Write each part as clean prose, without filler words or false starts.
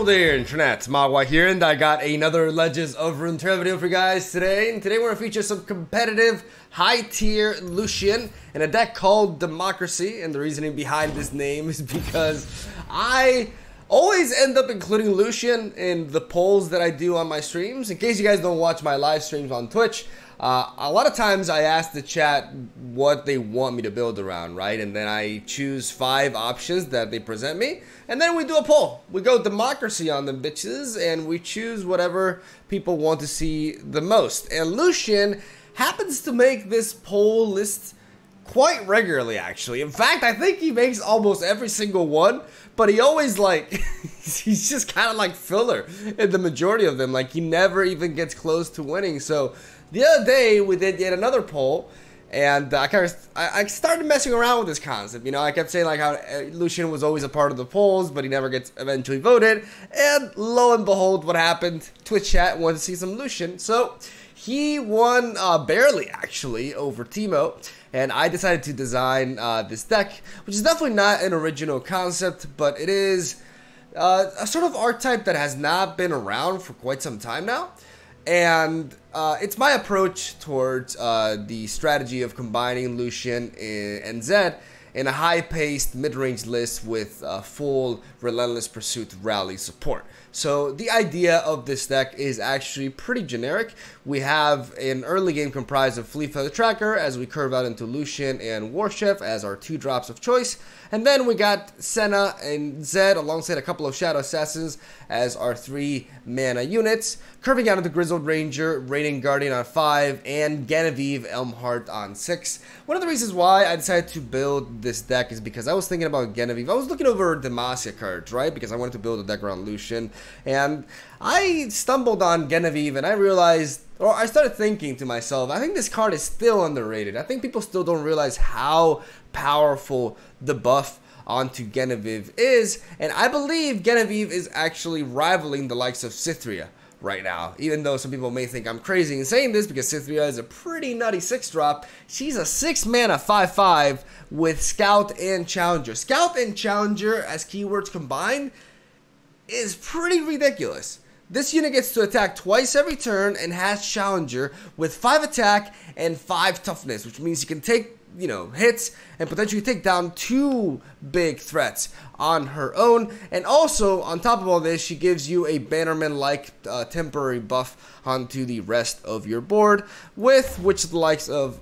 there, internet, MegaMogwai here, and I got another Legends of Runeterra video for you guys today. And today we're going to feature some competitive, high-tier Lucian in a deck called Democracy. And the reasoning behind this name is because I always end up including Lucian in the polls that I do on my streams. In case you guys don't watch my live streams on Twitch, a lot of times I ask the chat what they want me to build around, right? And then I choose 5 options that they present me, and then we do a poll. We go democracy on them bitches, and we choose whatever people want to see the most. And Lucian happens to make this poll list quite regularly, actually. In fact, I think he makes almost every single one, but he always, like, he's just kind of like filler in the majority of them. Like, he never even gets close to winning. So the other day, we did yet another poll, and I started messing around with this concept. You know, I kept saying like how Lucian was always a part of the polls, but he never gets eventually voted. And lo and behold, what happened? Twitch chat wanted to see some Lucian, so he won barely, actually, over Timo. And I decided to design this deck, which is definitely not an original concept, but it is a sort of archetype that has not been around for quite some time now. And it's my approach towards the strategy of combining Lucian and Zed in a high-paced mid-range list with full Relentless Pursuit rally support. So the idea of this deck is actually pretty generic. We have an early game comprised of Fleet Feather Tracker as we curve out into Lucian and Warchef as our 2 drops of choice. And then we got Senna and Zed alongside a couple of Shadow Assassins as our 3 mana units, curving out into Grizzled Ranger, Radiant Guardian on 5, and Genevieve Elmheart on 6. One of the reasons why I decided to build this deck is because I was thinking about Genevieve. I was looking over Demacia cards, right? Because I wanted to build a deck around Lucian. And I stumbled on Genevieve and I realized, or I started thinking to myself, I think this card is still underrated. I think people still don't realize how powerful the buff onto Genevieve is, and I believe Genevieve is actually rivaling the likes of Cithria right now. Even though some people may think I'm crazy in saying this because Cithria is a pretty nutty 6-drop, she's a 6 mana 5/5 with Scout and Challenger. Scout and Challenger as keywords combined is pretty ridiculous. This unit gets to attack twice every turn and has Challenger with 5 attack and 5 toughness, which means you can take, you know, hits and potentially take down 2 big threats on her own. And also, on top of all this, she gives you a Bannerman-like temporary buff onto the rest of your board, with which the likes of,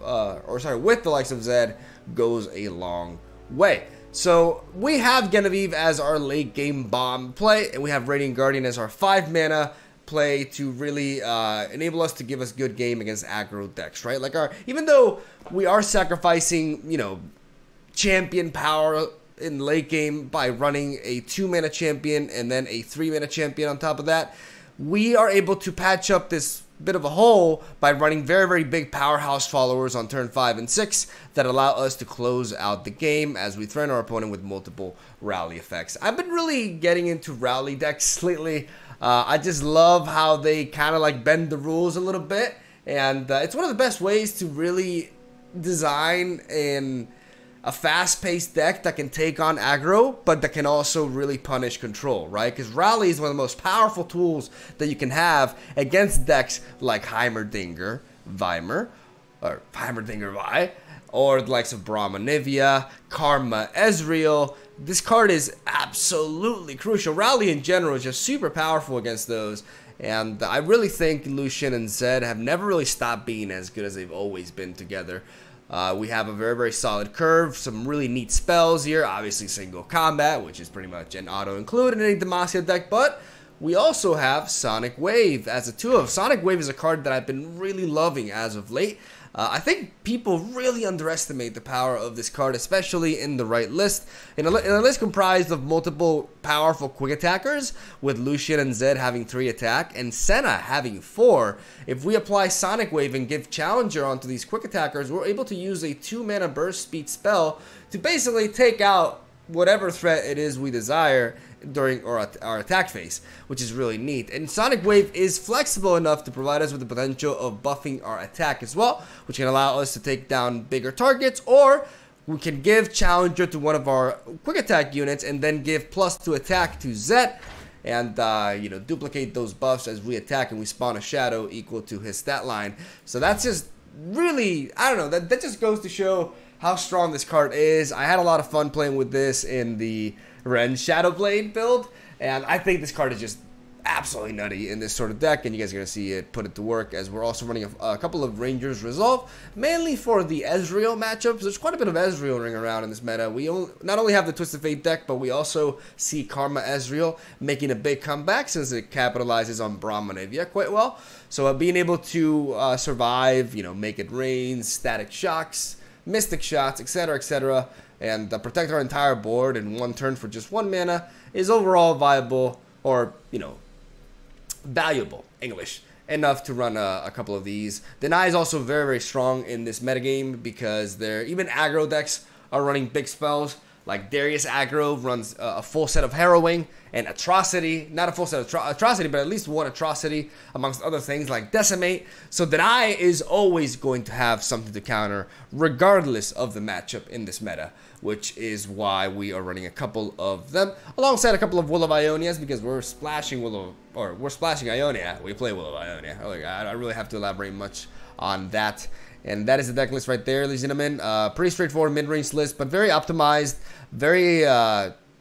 with the likes of Zed goes a long way. So we have Genevieve as our late game bomb play, and we have Radiant Guardian as our 5 mana play to really enable us to give us good game against aggro decks, right? Like even though we are sacrificing, you know, champion power in late game by running a 2 mana champion and then a 3 mana champion on top of that, we are able to patch up this bit of a hole by running very, very big powerhouse followers on turn 5 and 6 that allow us to close out the game as we threaten our opponent with multiple rally effects. I've been really getting into rally decks lately. I just love how they kind of like bend the rules a little bit, and it's one of the best ways to really design a fast-paced deck that can take on aggro, but that can also really punish control, right? Because Rally is one of the most powerful tools that you can have against decks like Heimerdinger Vi, or the likes of Brahma Nivea, Karma Ezreal. This card is absolutely crucial. Rally in general is just super powerful against those. And I really think Lucian and Zed have never really stopped being as good as they've always been together. We have a very, very solid curve, some really neat spells here, obviously single combat, which is pretty much an auto-include in any Demacia deck, but we also have Sonic Wave as a 2-of. Sonic Wave is a card that I've been really loving as of late. I think people really underestimate the power of this card, especially in the right list. In a list comprised of multiple powerful quick attackers, with Lucian and Zed having 3 attack, and Senna having 4, if we apply Sonic Wave and give Challenger onto these quick attackers, we're able to use a 2 mana burst speed spell to basically take out whatever threat it is we desire during our attack phase, which is really neat. And Sonic Wave is flexible enough to provide us with the potential of buffing our attack as well, which can allow us to take down bigger targets, or we can give Challenger to one of our quick attack units and then give +2 attack to Zed and you know, duplicate those buffs as we attack, and we spawn a shadow equal to his stat line. So that's just really, I don't know, that just goes to show how strong this card is. I had a lot of fun playing with this in the Ren Shadowblade build, and I think this card is just absolutely nutty in this sort of deck, and you guys are going to see it put it to work, as we're also running a couple of Rangers Resolve, mainly for the Ezreal matchups. There's quite a bit of Ezreal ring around in this meta. We not only have the Twisted Fate deck, but we also see Karma Ezreal making a big comeback, since it capitalizes on Brahmanivia quite well. So being able to survive, you know, Make It Rain, Static Shocks, Mystic Shots, etc., and protect our entire board in one turn for just 1 mana is overall viable, or, you know, valuable English enough to run a couple of these. Deny is also very, very strong in this metagame, because even aggro decks are running big spells. Like Darius aggro runs a full set of Harrowing and Atrocity. Not a full set of Atrocity, but at least one Atrocity, amongst other things like Decimate. So Deny is always going to have something to counter, regardless of the matchup in this meta, which is why we are running a couple of them, alongside a couple of Will of Ionias, because we're splashing Ionia. We play Will of Ionia. I don't really have to elaborate much on that. And that is the deck list right there, ladies and gentlemen. Pretty straightforward mid-range list, but very optimized, very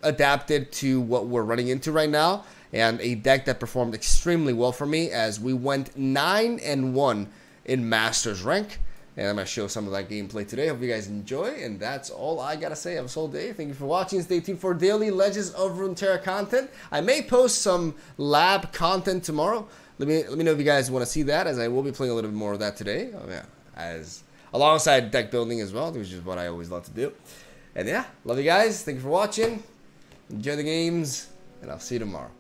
adapted to what we're running into right now, and a deck that performed extremely well for me, as we went 9-1 in Masters rank. And I'm going to show some of that gameplay today. Hope you guys enjoy, and that's all I got to say. Have a solid day. Thank you for watching. Stay tuned for daily Legends of Runeterra content. I may post some lab content tomorrow. Let me know if you guys want to see that, as I will be playing a little bit more of that today. Oh, yeah. As alongside deck building as well, which is what I always love to do. And yeah, love you guys. Thank you for watching. Enjoy the games, and I'll see you tomorrow.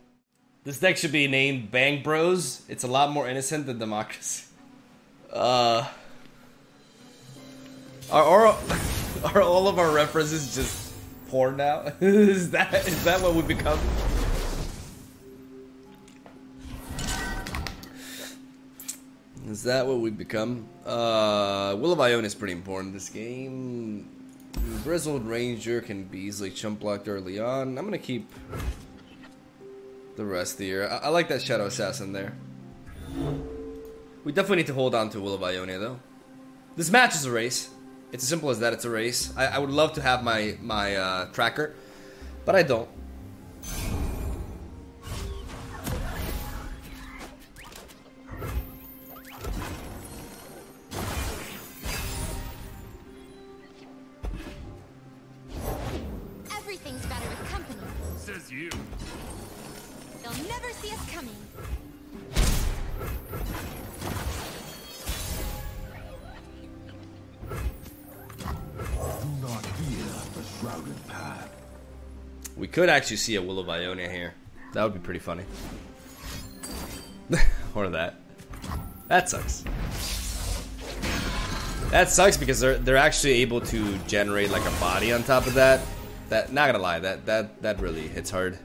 This deck should be named Bang Bros. It's a lot more innocent than Democracy. Are all of our references just porn now? is that what we become? Is that what we become? Will of Ione is pretty important in this game. Grizzled Ranger can be easily chump blocked early on. I'm gonna keep the rest here. I like that Shadow Assassin there. We definitely need to hold on to Will of Ione though. This match is a race. It's as simple as that. It's a race. I would love to have my tracker, but I don't. Everything's better with company. Says you. They'll never see us coming. Do not fear the shrouded path. We could actually see a Will of Ionia here. That would be pretty funny. Or that. That sucks. That sucks because they're actually able to generate like a body on top of that. That, not gonna lie, that really hits hard.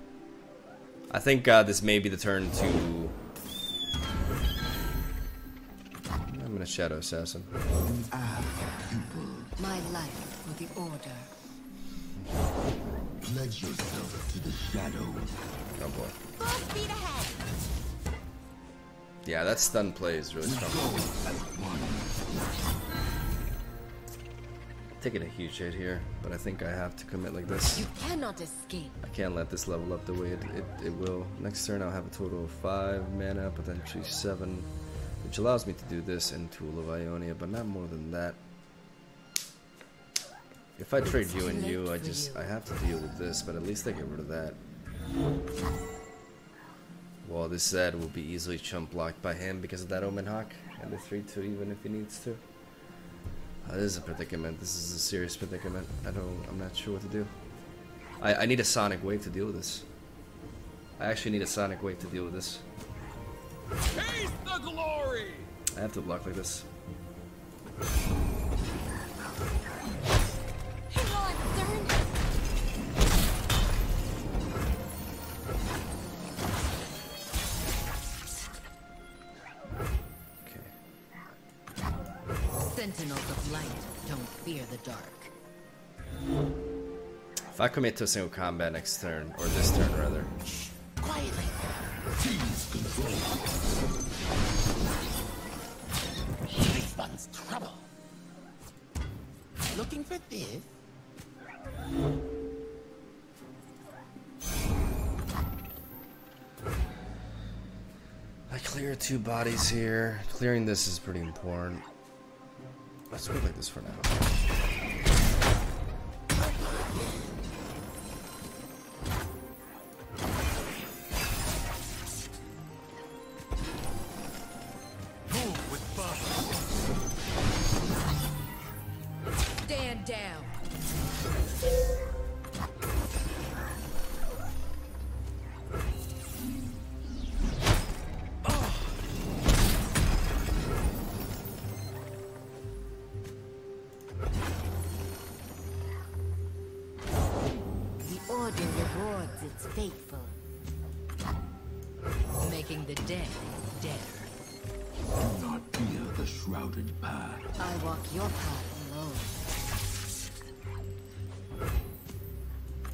I think this may be the turn to. I'm gonna Shadow Assassin. My life for the Order. Pledge yourself to the shadows. Oh boy. Full speed ahead. Yeah, that stun play is really strong. Taking a huge hit here, but I think I have to commit like this. You cannot escape. I can't let this level up the way it will. Next turn I'll have a total of 5 mana, potentially 7, which allows me to do this in Tool of Ionia, but not more than that. If I trade you and you, I have to deal with this, but at least I get rid of that. Well, this Zed will be easily chump blocked by him because of that Omen Hawk, and the 3/2 even if he needs to. This is a predicament. This is a serious predicament. I'm not sure what to do. I need a Sonic Wave to deal with this. I actually need a Sonic Wave to deal with this. Taste the glory! I have to block like this. Hang on, Stern. Sentinels of light don't fear the dark. If I commit to a single combat next turn, or this turn rather, Seize control. This one's trouble. Looking for this? I clear 2 bodies here. Clearing this is pretty important. Let's go like this for now. Stand down. The order rewards its faithful, making the dead deader. Do not fear the shrouded path. I walk your path alone.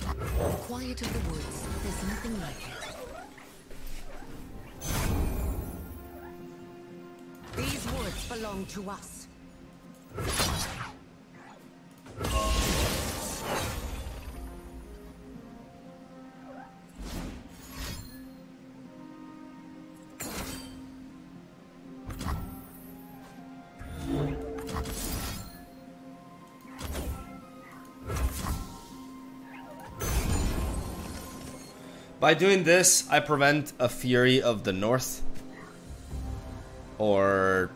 The quiet of the woods, there's nothing like it. These woods belong to us. By doing this, I prevent a Fury of the North. Or...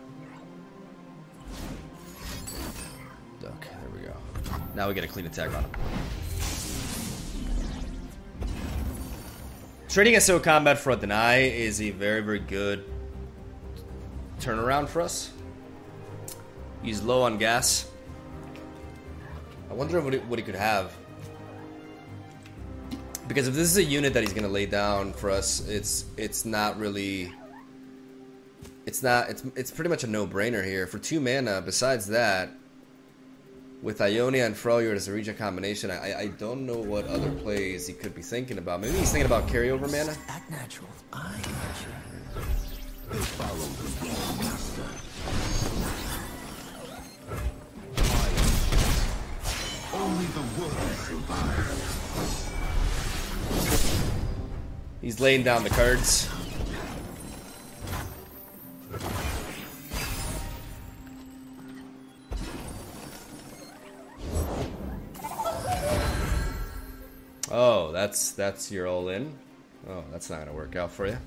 okay, there we go. Now we get a clean attack on him. Trading SO combat for a deny is a very, very good turnaround for us. He's low on gas. I wonder what he could have. Because if this is a unit that he's gonna lay down for us, it's not really. It's pretty much a no-brainer here for 2 mana. Besides that, with Ionia and Freljord as a regen combination, I don't know what other plays he could be thinking about. Maybe he's thinking about carryover mana. Act natural. I They follow the wrong master. Only the worthy survive. He's laying down the cards. Oh, that's your all in. Oh, that's not gonna work out for you.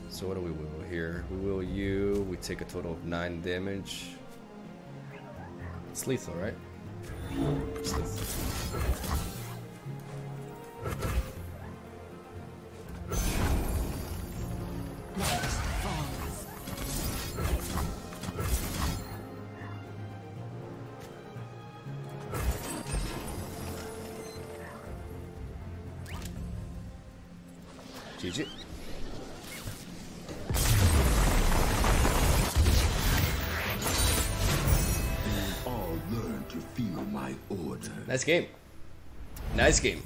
So what do we will here? We will you. We take a total of 9 damage. It's lethal, right? It's lethal. GG. All learn to feel my order. Nice game. Nice game.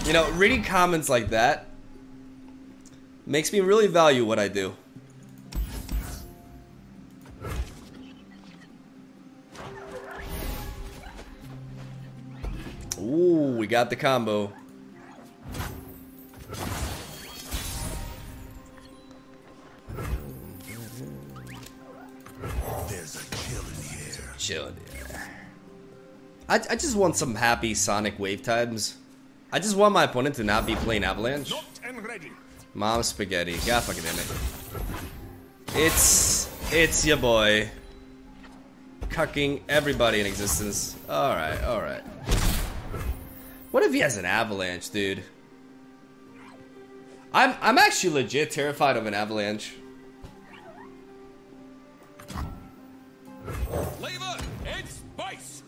You know, reading comments like that makes me really value what I do. Ooh, we got the combo. There's a chill in here. Chill in here. I just want some happy Sonic wave times. I just want my opponent to not be playing Avalanche. Locked and ready. Mom spaghetti. God fucking damn it. It's your boy. Cucking everybody in existence. Alright, alright. What if he has an avalanche, dude? I'm actually legit terrified of an avalanche. Flavor and spice.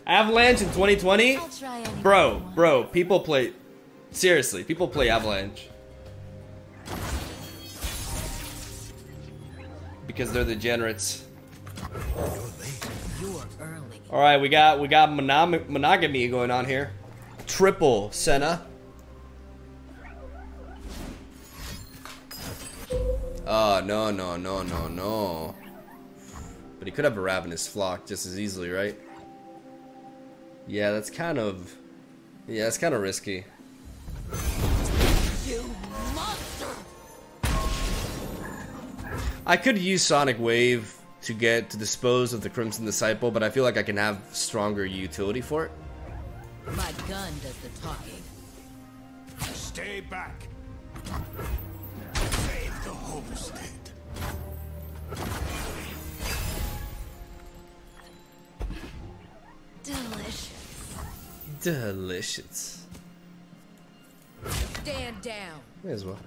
Avalanche in 2020? I'll try anything. Bro, people play... seriously, people play Avalanche. Because they're degenerates. You're early. All right, we got monogamy going on here. Triple Senna. Oh, no. But he could have a ravenous flock just as easily, right? Yeah, that's kind of risky. You monster! I could use Sonic Wave to dispose of the Crimson Disciple, but I feel like I can have stronger utility for it. My gun does the talking. Stay back. Save the homestead. Delicious. Stand down. May as well.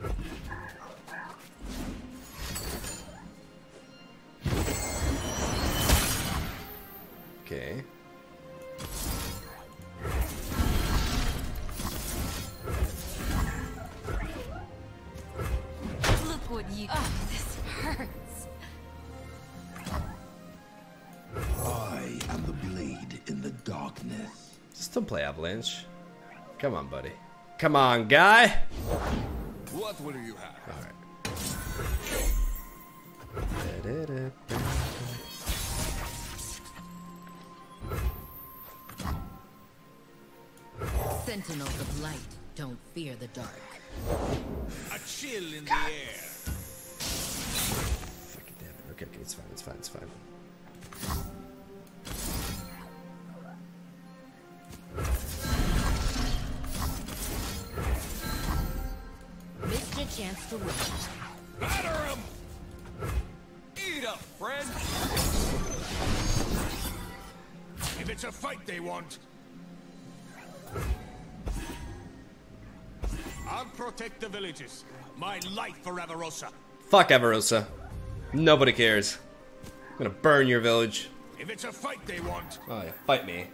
Okay. Look what you. Oh, this hurts. I am the blade in the darkness. Still play Avalanche. Come on, buddy. Come on, guy. What will you have? All right. Sentinels of light don't fear the dark. A chill in the air. Fucking damn it. Okay, it's fine. Missed your chance to win. Batter 'em! Eat up, friend! If it's a fight they want, I'll protect the villages. My life for Avarosa. Fuck Avarosa. Nobody cares. I'm gonna burn your village. If it's a fight they want, Oh yeah, fight me.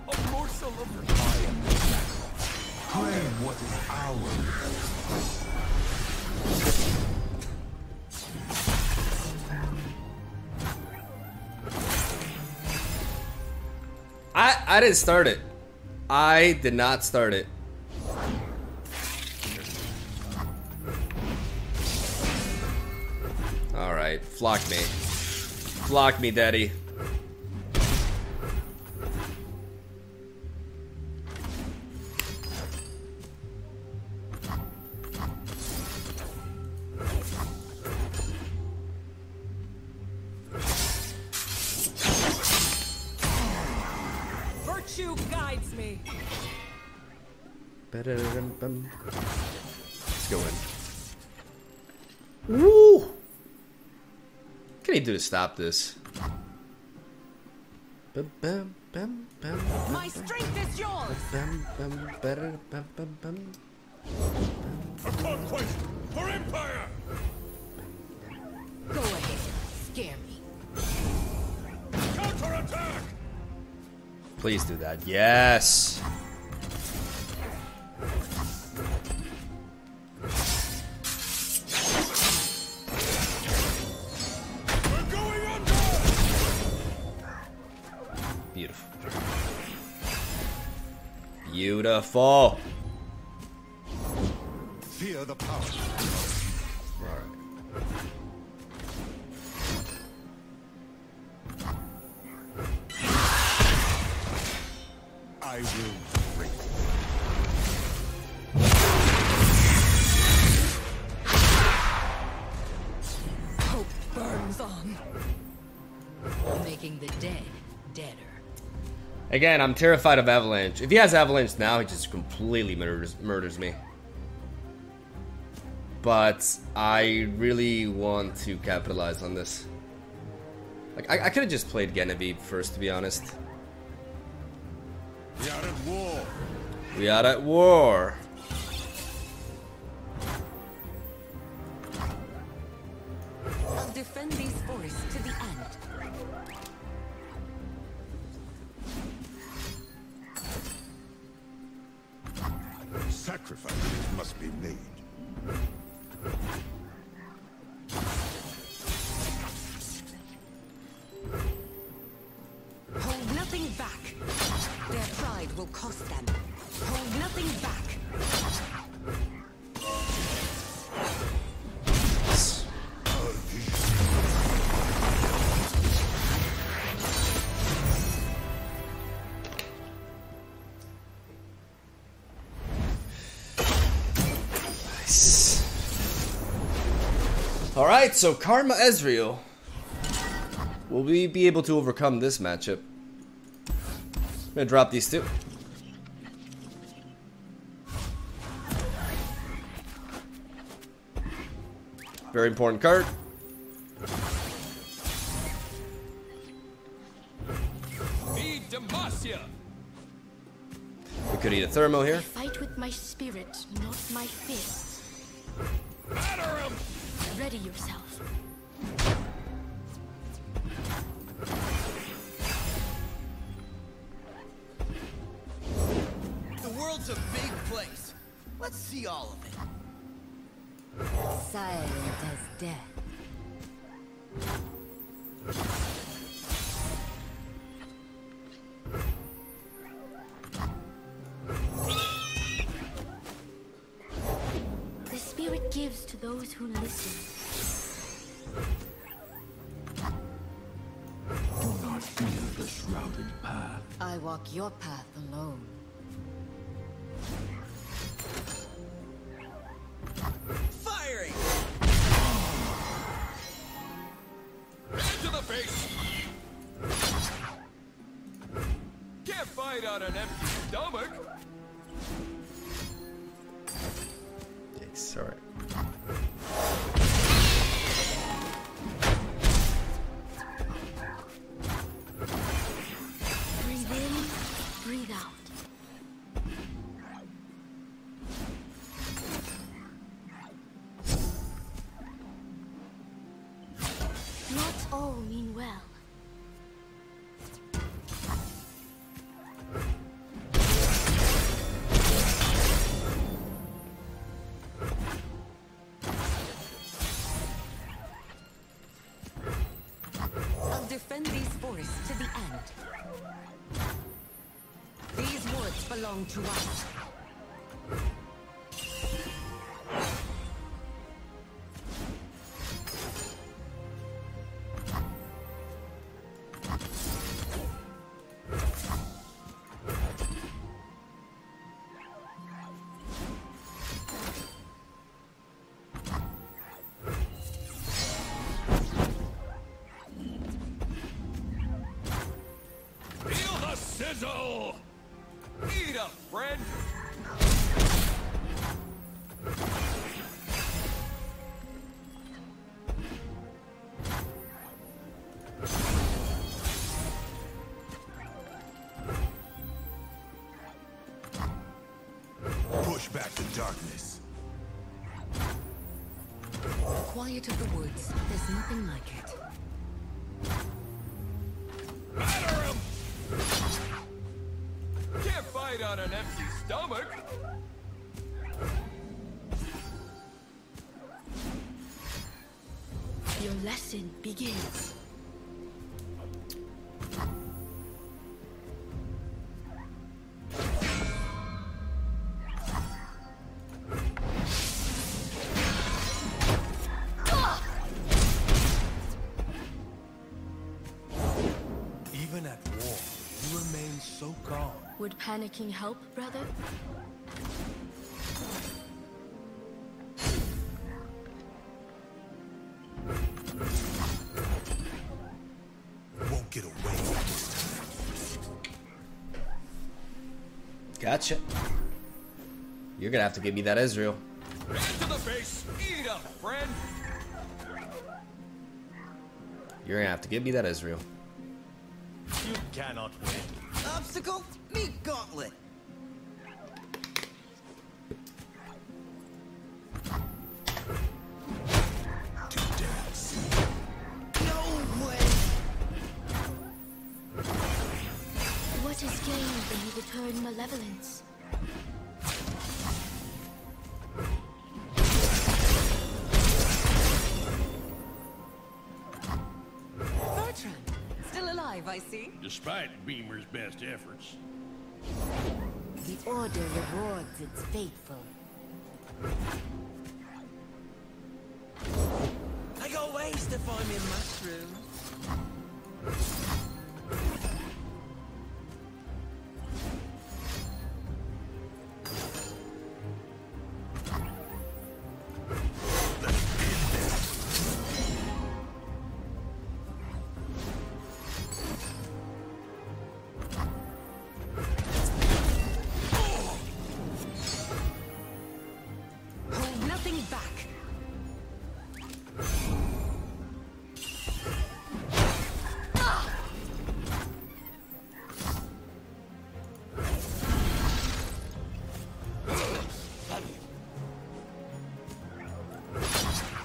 a morsel of Claim what is ours. I didn't start it. I did not start it. Alright, flock me. Flock me, daddy. Virtue guides me. Let's go in. Woo! What can he do to stop this? My strength is yours. a conquest for Empire! Go ahead. Scare me. Counterattack! Please do that. Yes. We're going under! Beautiful. Beautiful. Fear the power. Alright. I will break. Hope burns on. Making the dead deader. Again, I'm terrified of Avalanche. If he has Avalanche now, he just completely murders me. But I really want to capitalize on this. Like, I could have just played Genevieve first, to be honest. We are at war. We are at war. I'll defend these forests to the end. Sacrifices must be made. Alright, so Karma Ezreal. Will we be able to overcome this matchup? I'm gonna drop these two. Very important card. We could eat a thermo here. I fight with my spirit, not my fists. Ready yourself. The world's a big place. Let's see all of it. Silent as death. The spirit gives to those who listen. Do not fear the shrouded path. I walk your path alone. Firing! To the face! Can't fight on an empty stomach! Yikes, alright. Breathe in, breathe out. Not all mean well. I'll defend these forests to the end. These woods belong to us. Feel the sizzle! Eat up, friend! Push back the darkness. The quiet of the woods, there's nothing like it. Batter him! Can't fight on an empty stomach! Your lesson begins. Even at war, you remain so calm. Would panicking help, brother? Won't get away this time. Gotcha. You're gonna have to give me that Ezreal. Hand to the face! Eat up, friend! You're gonna have to give me that Ezreal. You cannot win. Obstacle? Meet gauntlet. To dance. No way! What is gained when you return malevolence? Bertrand, still alive, I see. Despite Beamer's best efforts. The Order rewards its faithful. I got ways to find me mushrooms.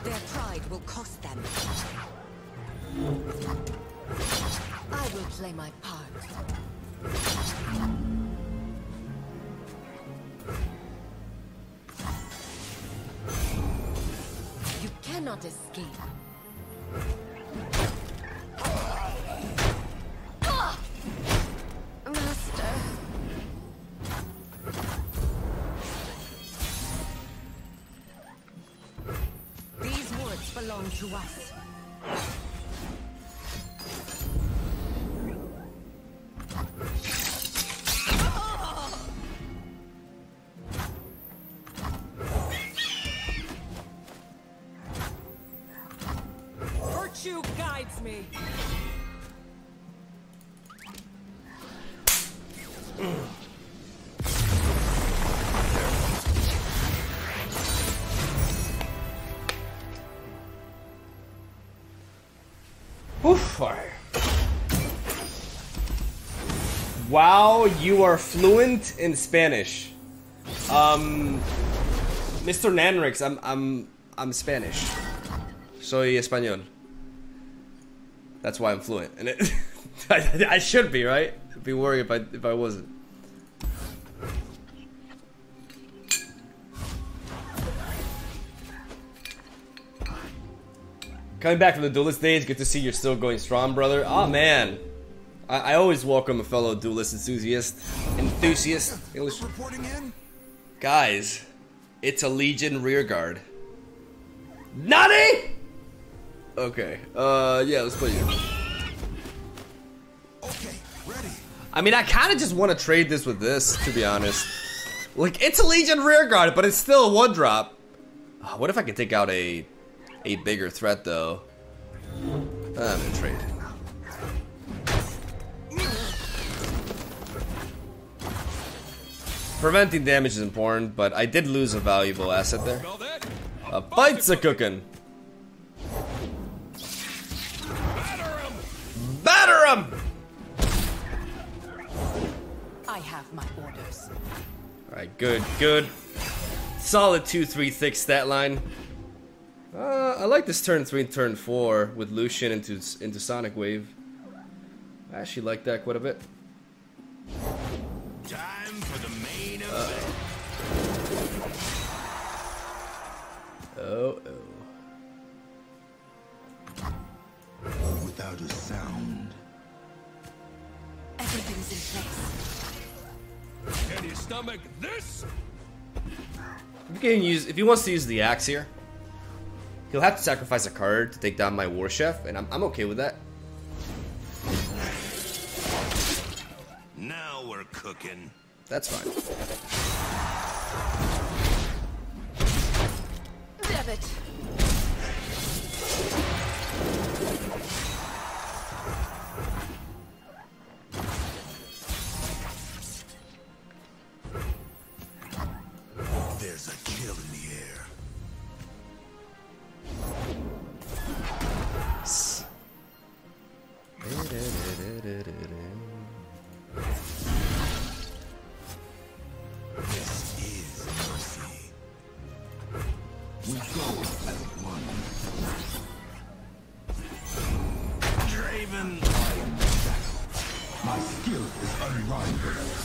Their pride will cost them. I will play my part. You cannot escape. Master. These woods belong to us. Virtue guides me. Oof, alright. Wow, you are fluent in Spanish. Mr. Nanrix, I'm Spanish. Soy español. That's why I'm fluent. And it I should be, right? I'd be worried if I wasn't. Coming back from the duelist days, good to see you're still going strong, brother. Oh man, I always welcome a fellow duelist enthusiast. English. Reporting in? Guys, it's a Legion rearguard. Nutty. Okay. Yeah, let's play you. Okay, ready. I mean, I kind of just want to trade this with this, to be honest. Like, it's a Legion rearguard, but it's still a 1-drop. What if I could take out a bigger threat, though? I'm gonna trade it. Preventing damage is important, but I did lose a valuable asset there. A fight's a cookin'. Batter him! I have my orders. Alright, good, good. Solid 2-3 thick stat line. I like this turn 3 and turn 4 with Lucian into Sonic Wave. I actually like that quite a bit. Time for the main event. Oh. Without a sound. Everything's in place. Can you stomach this? If he wants to use the axe here, he'll have to sacrifice a card to take down my War Chef, and I'm okay with that. Now we're cooking. That's fine. Debit. There's a chill in the air. This is mercy. We go as one. Draven. My skill is unrivaled.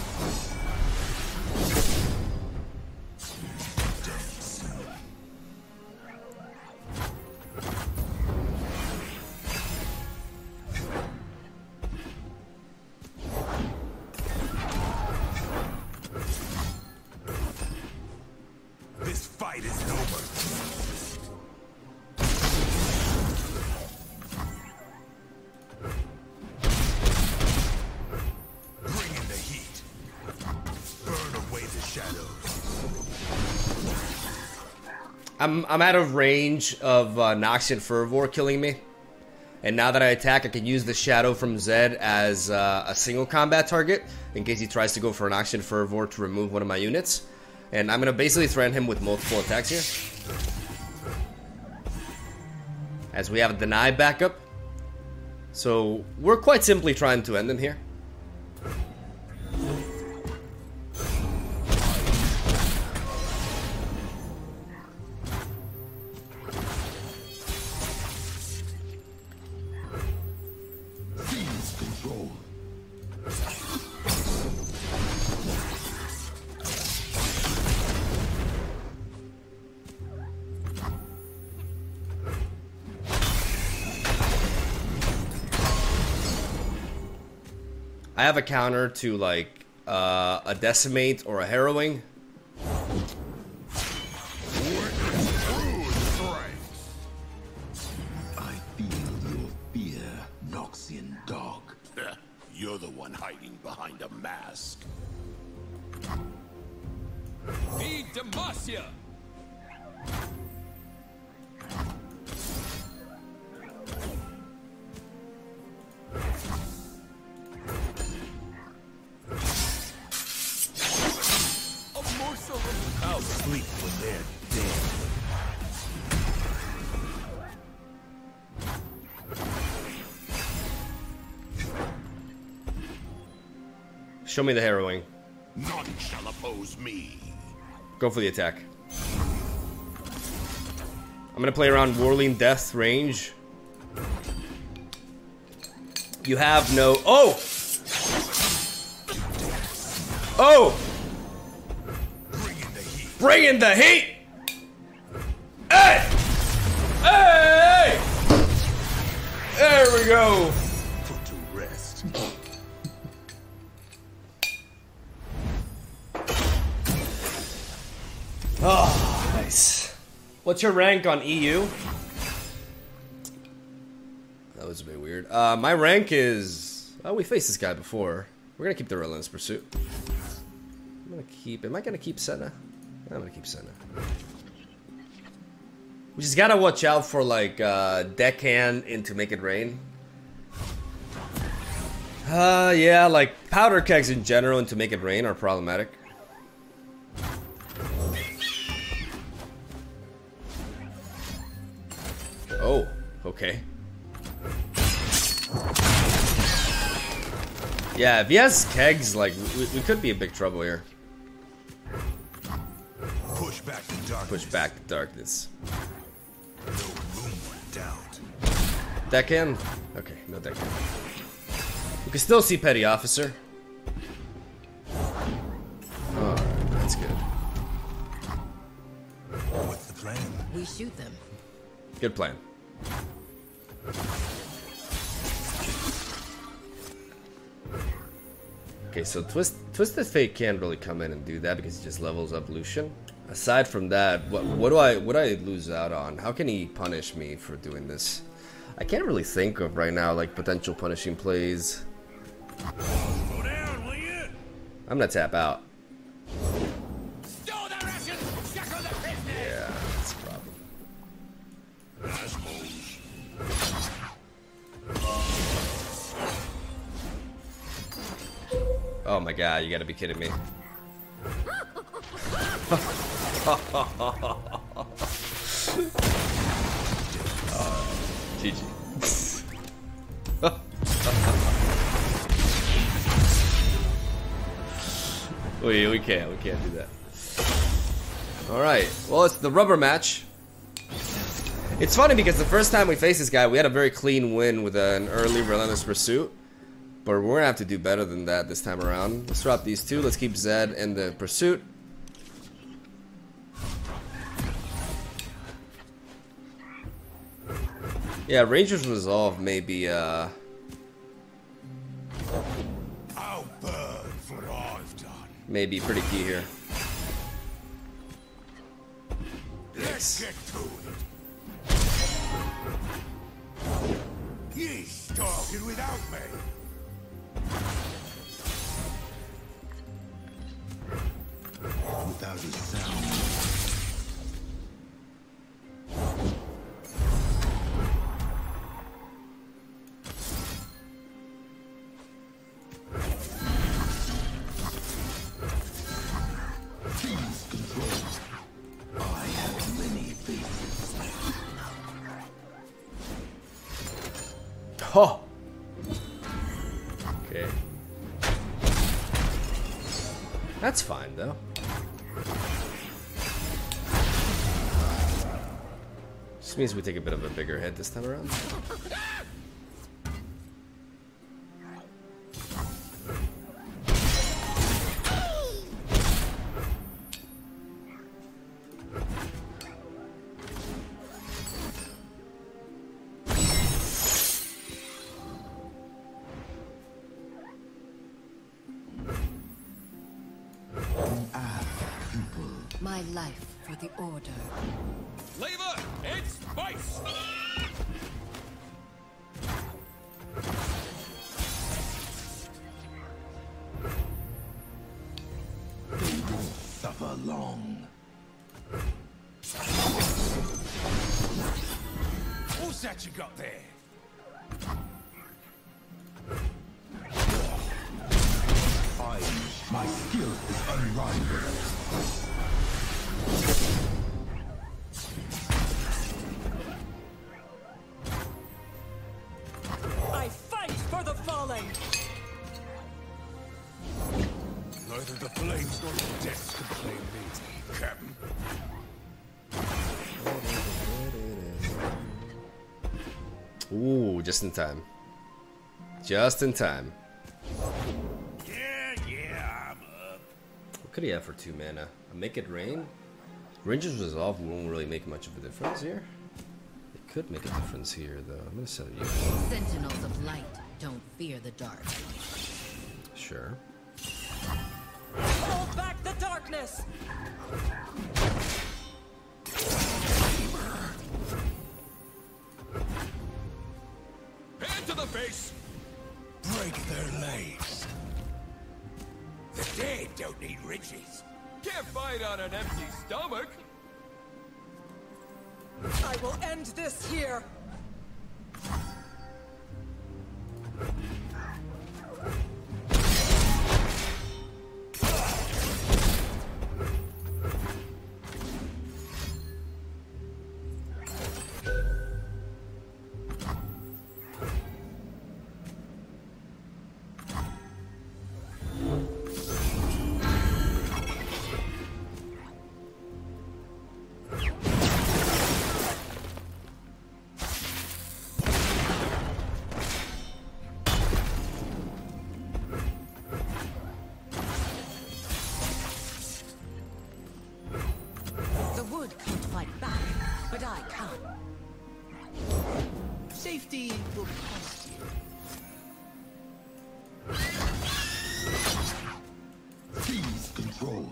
This fight is over. Bring in the heat. Burn away the shadows. I'm out of range of Noxian Fervor killing me. And now that I attack, I can use the Shadow from Zed as a single combat target in case he tries to go for an Noxian Fervor to remove one of my units. And I'm going to basically threaten him with multiple attacks here. As we have a deny backup. So we're quite simply trying to end him here. I have a counter to like a decimate or a harrowing. I feel your fear, Noxian dog. You're the one hiding behind a mask. Feed Demacia! A morsel of I'll sleep when they're dead. Show me the harrowing. None shall oppose me. Go for the attack. I'm gonna play around Whirling Death range. You have no. Oh! Oh! Bring in the heat. Bring in the heat! Hey! Hey! There we go. Put to rest. Oh, nice. What's your rank on EU? That was a bit weird. My rank is... Oh, we faced this guy before. We're gonna keep the Relentless Pursuit. I'm gonna keep... Am I gonna keep Senna? I'm gonna keep Senna. We just gotta watch out for, like, deckhand into Make It Rain. Yeah, like, powder kegs in general into Make It Rain are problematic. Oh, okay. Yeah, if he has kegs, like, we could be in big trouble here. Push back the darkness. Push back the darkness. No room for doubt. Deckhand? Okay, no deckhand. We can still see Petty Officer. Alright, that's good. What's the plan? We shoot them. Good plan. Okay, so Twisted Fate can't really come in and do that because he just levels up Lucian. Aside from that, what do I lose out on? How can he punish me for doing this? I can't really think of right now like potential punishing plays. Go down, will you? I'm gonna tap out. Stow the rations! Shackle the business! Yeah, that's a problem. Assholes. Oh my god, you gotta be kidding me. GG. we can't do that. Alright, well, it's the rubber match. It's funny because the first time we faced this guy, we had a very clean win with an early Relentless Pursuit. But we're gonna have to do better than that this time around. Let's drop these two. Let's keep Zed in the Pursuit. Yeah, Ranger's Resolve may be, I'll burn for what I've done. may be pretty key here. Let's get to it. Ye started without me. Without a sound. Please control. I have many faces. Oh! Okay. That's fine, though. This means we take a bit of a bigger hit this time around. my life for the Order. Lever, it's space! They won't suffer long. What's that you got there? My skill is unrivaled. I fight for the fallen! Neither the flames nor the death can claim me, Captain. Ooh, just in time. Just in time. Yeah, I'm up. What could he have for 2 mana? A Make It Rain? Ranger's Resolve won't really make much of a difference here. It could make a difference here, though. I'm gonna sell you. Sentinels of light don't fear the dark. Sure. Hold back the darkness! Hand to the face! Break their legs. The dead don't need riches. Can't fight on an empty stomach. I will end this here! Safety will cost you. Seize control.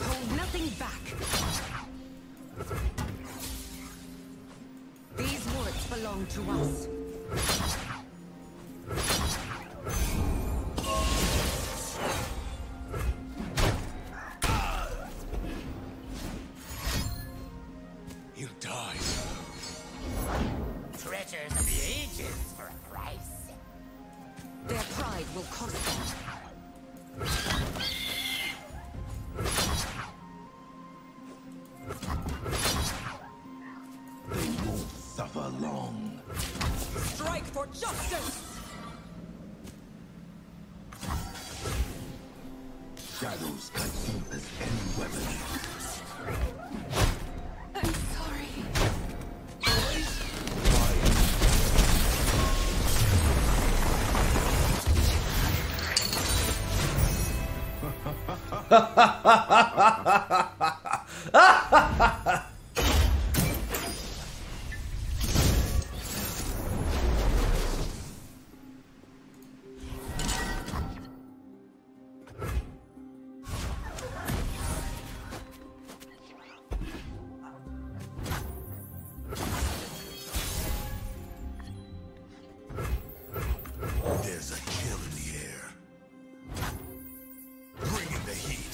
Hold nothing back. These woods belong to us. You die. Treasures of the ages for a price. Their pride will cost them. They won't suffer long. Strike for justice! Shadows consume as any weapon. I'm sorry. There's a chill in the air. Bringing the heat.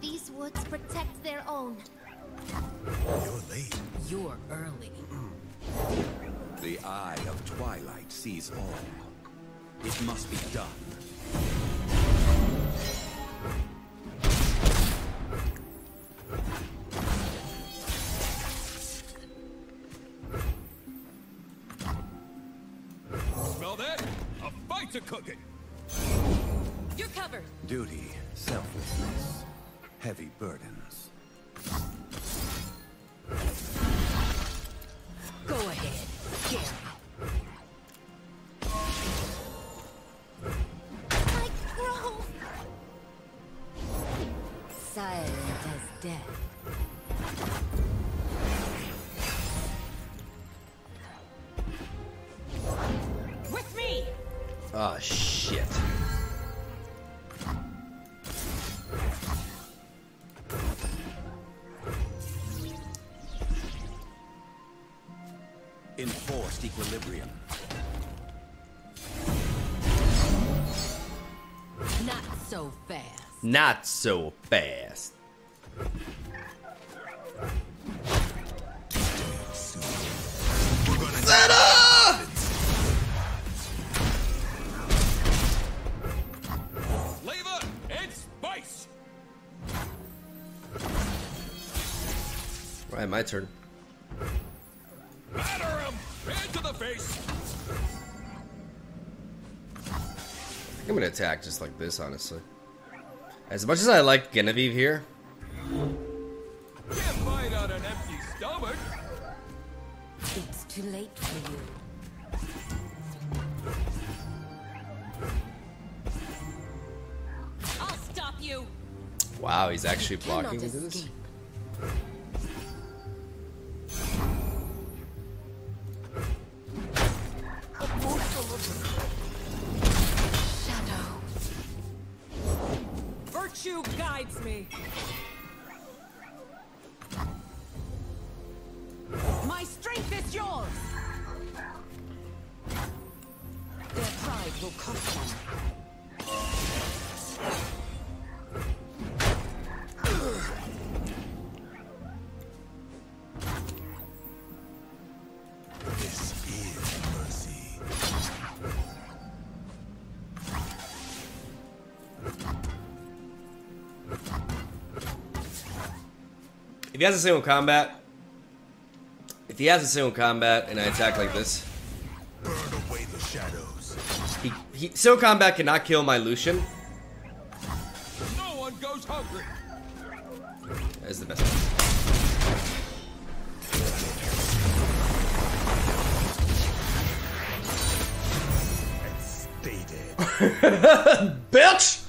These woods protect their own. You're late. You're early. The eye of twilight sees all. It must be done. Smell that? A fight's a cooking. You're covered! Duty, selflessness, heavy burdens. Go ahead. Scare me. My grove! Oh, shit. Enforced equilibrium. Not so fast. Not so fast. Zeta! Flavor and spice. Right, my turn. Batter him. Hand to the face. I'm gonna attack just like this, honestly. As much as I like Genevieve here, Can't fight on an empty stomach. It's too late for you. I'll stop you. wow, he's actually You cannot blocking into this. escape. Shadow. Virtue guides me. My strength is yours. Their pride will cost them. This is mercy. If he has a single combat, and I attack like this, Burn away the shadows. single combat cannot kill my Lucian. No one goes hungry. That is the best. Stay dead. Bitch!